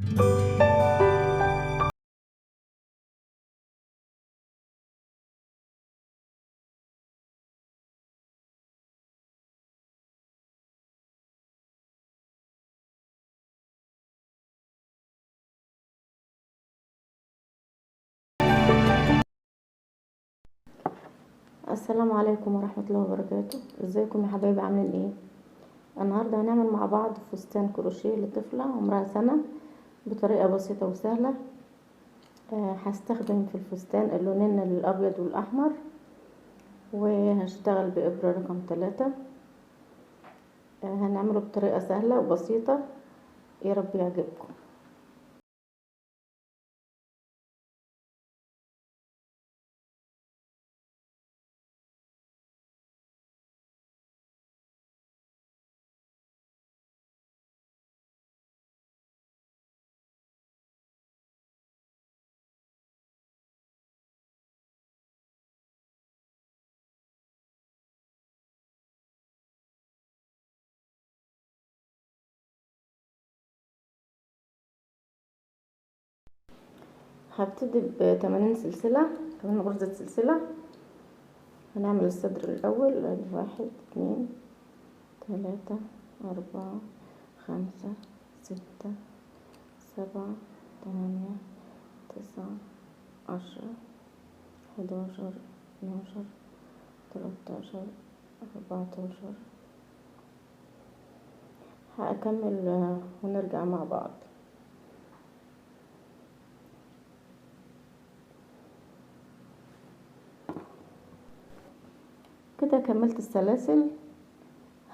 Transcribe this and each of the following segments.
السلام عليكم ورحمة الله وبركاته. ازيكم يا حبايبي، عاملين ايه؟ النهارده هنعمل مع بعض فستان كروشيه لطفلة عمرها سنة بطريقة بسيطة وسهلة. هستخدم في الفستان اللونين الابيض والاحمر، وهشتغل بإبرة رقم 3. هنعمله بطريقة سهلة وبسيطة، يا رب يعجبكم. هبتدي ب80 سلسلة، 80 غرزة سلسلة. هنعمل الصدر الاول، 1 2 3 4 5 6 7 8 9 10 11 12 13 14. هكمل ونرجع مع بعض. كده كملت السلاسل.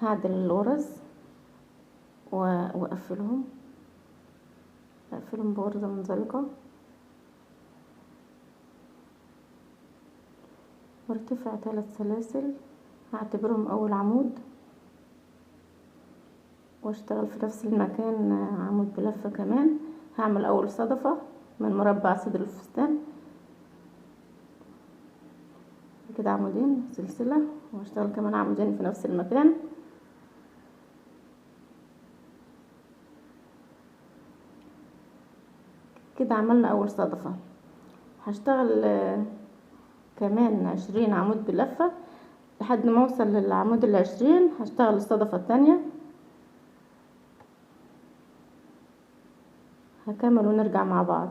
هعدل الغرز واقفلهم بغرزة منزلقة، وارتفع 3 سلاسل. هعتبرهم اول عمود، واشتغل في نفس المكان عمود بلفة كمان. هعمل اول صدفة من مربع صدر الفستان، كده عمودين سلسلة، واشتغل كمان عمودين في نفس المكان. كده عملنا اول صدفة. هشتغل كمان 20 عمود بلفة لحد ما اوصل للعمود ال20. هشتغل الصدفة التانية، هكمل ونرجع مع بعض.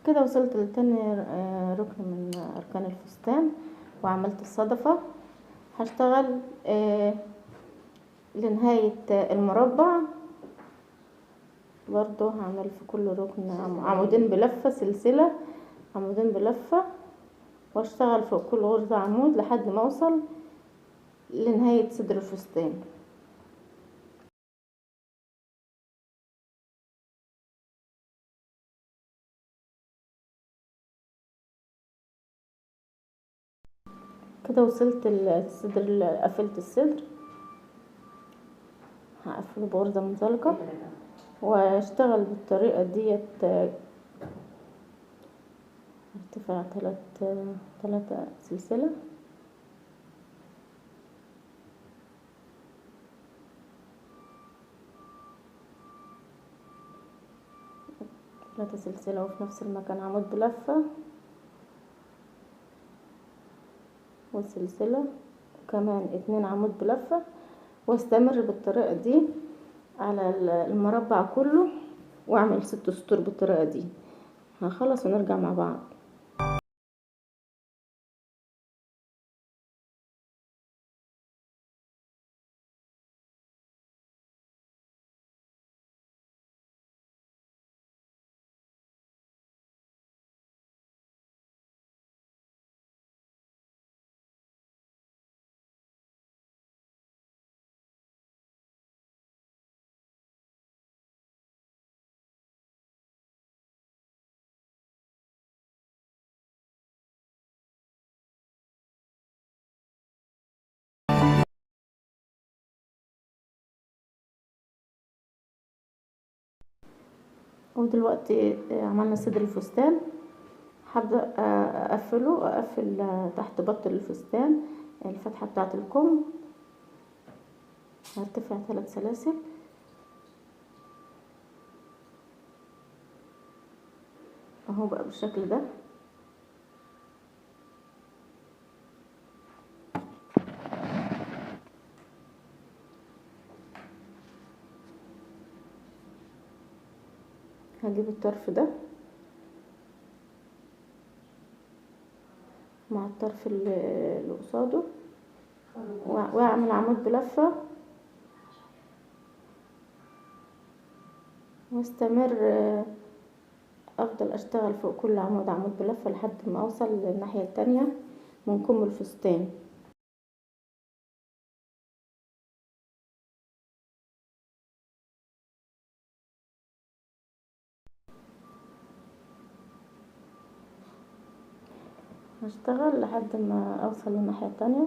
كده وصلت لتاني ركن من اركان الفستان، وعملت الصدفة. هشتغل لنهاية المربع. برضو هعمل في كل ركن عمودين بلفة سلسلة، عمودين بلفة، واشتغل فوق كل غرزة عمود لحد ما اوصل لنهاية صدر الفستان. كده وصلت الصدر، قفلت الصدر. هقفله بغرزة منزلقة واشتغل بالطريقة ديت. ارتفاع 3 سلسلة، وفي نفس المكان عمود بلفة وسلسلة، وكمان 2 عمود بلفة، واستمر بالطريقة دي على المربع كله، واعمل 6 سطور بالطريقة دي. هنخلص ونرجع مع بعض. ودلوقتي عملنا صدر الفستان. هبدأ اقفل تحت بط الفستان الفتحة بتاعة الكم. هرتفع 3 سلاسل اهو بقى بالشكل ده. هجيب الطرف ده مع الطرف اللي قصاده واعمل عمود بلفة واستمر. افضل اشتغل فوق كل عمود بلفة لحد ما اوصل للناحية التانية من كم الفستان. هشتغل لحد ما اوصل للناحية التانية.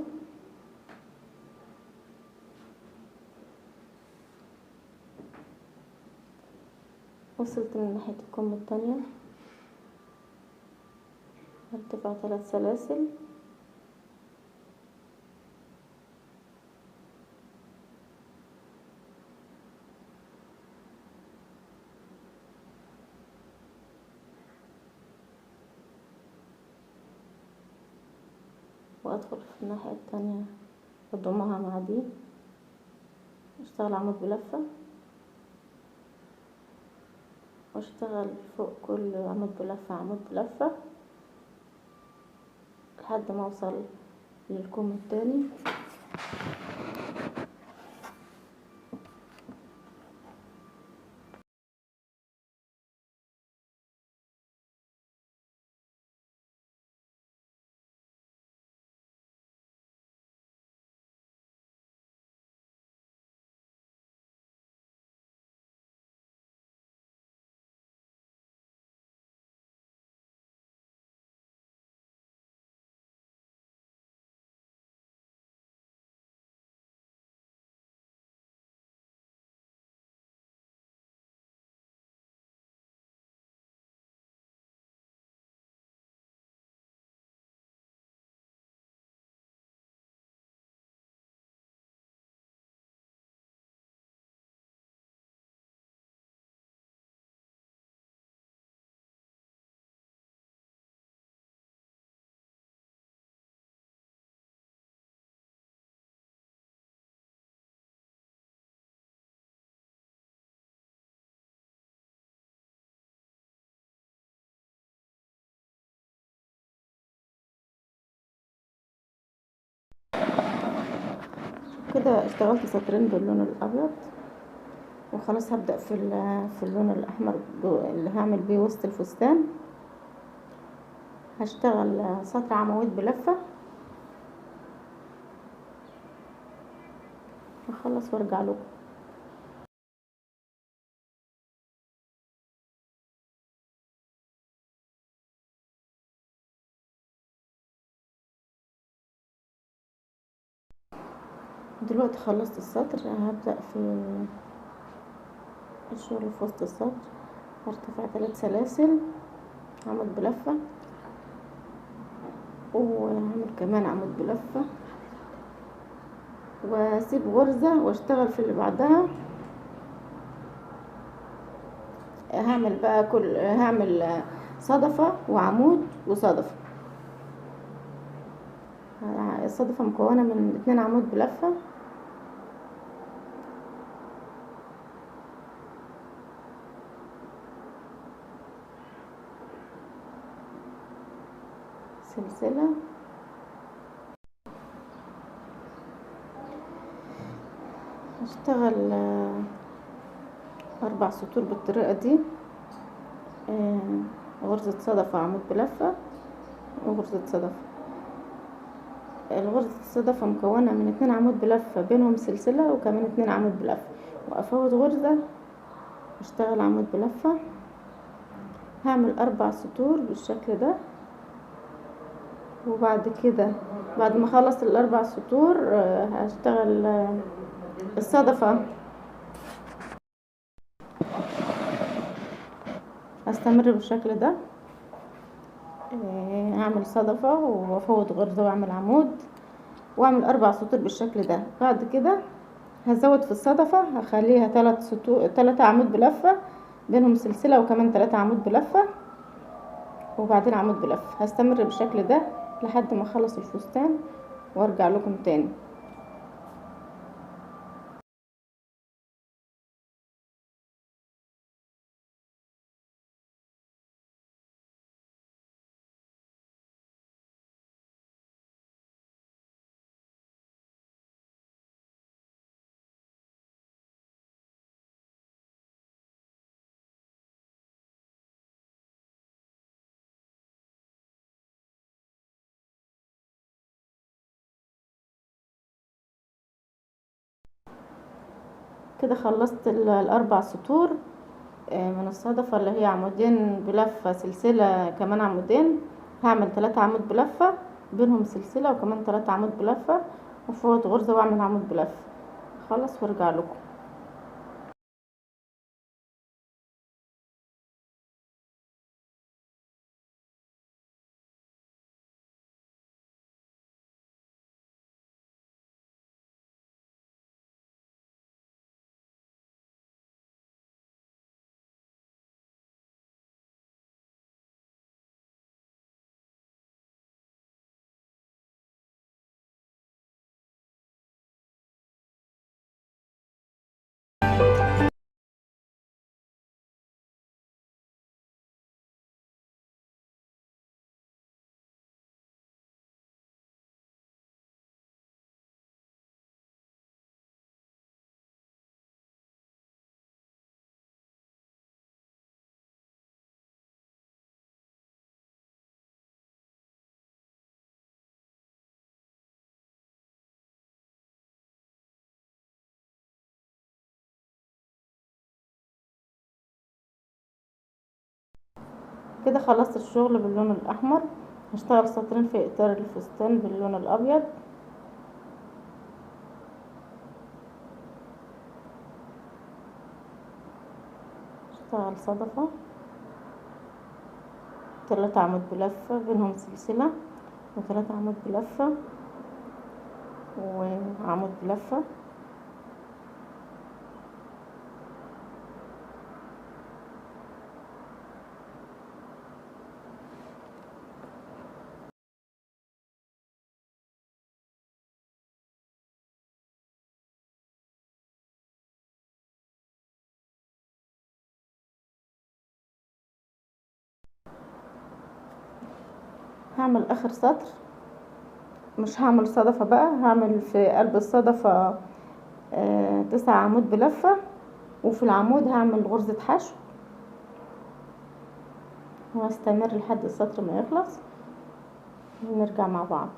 وصلت من ناحية الكم التانية. هرتفع 3 سلاسل وادخل في الناحية التانية اضمها مع دي. اشتغل عمود بلفة واشتغل فوق كل عمود بلفة لحد ما اوصل للكم التاني. كده اشتغلت سطرين باللون الابيض وخلاص. هبدأ في اللون الاحمر اللي هعمل بيه وسط الفستان. هشتغل سطر عواميد بلفة اخلص وارجع لكم. دلوقتي خلصت السطر. هبدأ في الشغل في وسط السطر. هرتفع 3 سلاسل عمود بلفة وهعمل كمان عمود بلفة واسيب غرزة واشتغل في اللي بعدها. هعمل صدفة وعمود وصدفة. الصدفة مكونة من 2 عمود بلفة سلسلة هشتغل 4 سطور بالطريقة دي. غرزة صدفة عمود بلفة وغرزة صدفة. الغرزة الصدفة مكونة من 2 عمود بلفة بينهم سلسلة وكمان 2 عمود بلفة وافوت غرزة اشتغل عمود بلفة. هعمل 4 سطور بالشكل ده. وبعد كده بعد ما اخلص ال4 سطور هشتغل الصدفة هستمر بالشكل ده. هعمل صدفة وافوت غرزة واعمل عمود واعمل 4 سطور بالشكل ده. بعد كده هزود في الصدفة، هخليها 3 سطور، 3 عمود بلفة بينهم سلسلة، وكمان 3 عمود بلفة، وبعدين عمود بلفة. هستمر بالشكل ده لحد ما اخلص الفستان وارجع لكم تاني. كده خلصت ال4 سطور من الصدفة، اللي هي عمودين بلفة سلسلة كمان عمودين. هعمل 3 عمود بلفة بينهم سلسلة، وكمان 3 عمود بلفة، وفوت غرزة واعمل عمود بلفة. خلص وارجع لكم. كده خلصت الشغل باللون الاحمر. هشتغل سطرين في اطار الفستان باللون الابيض. اشتغل صدفة، 3 عمود بلفة بينهم سلسلة، و3 عمود بلفة وعمود بلفة. هعمل اخر سطر، مش هعمل صدفة بقى، هعمل في قلب الصدفة 9 عمود بلفة، وفي العمود هعمل غرزة حشو، وهستمر لحد السطر ما يخلص ونرجع مع بعض.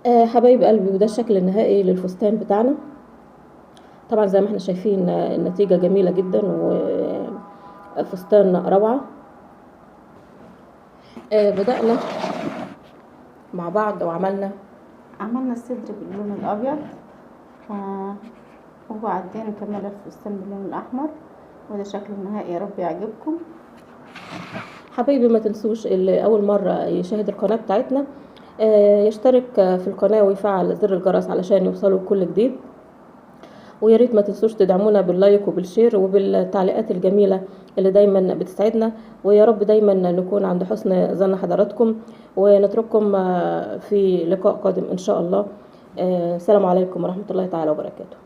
حبايب قلبي، وده الشكل النهائي للفستان بتاعنا. طبعا زي ما احنا شايفين النتيجة جميلة جدا وفستان روعة. بدأنا مع بعض وعملنا الصدر باللون الابيض، وبعدين كملنا الفستان باللون الاحمر، وده شكل النهائي. يا رب يعجبكم حبايبي. ما تنسوش اللي اول مرة يشاهد القناة بتاعتنا يشترك في القناة ويفعل زر الجرس علشان يوصلوا كل جديد. ويا ريت ما تنسوش تدعمونا باللايك وبالشير وبالتعليقات الجميلة اللي دايما بتسعدنا. ويا رب دايما نكون عند حسن ظن حضراتكم، ونترككم في لقاء قادم ان شاء الله. السلام عليكم ورحمة الله تعالى وبركاته.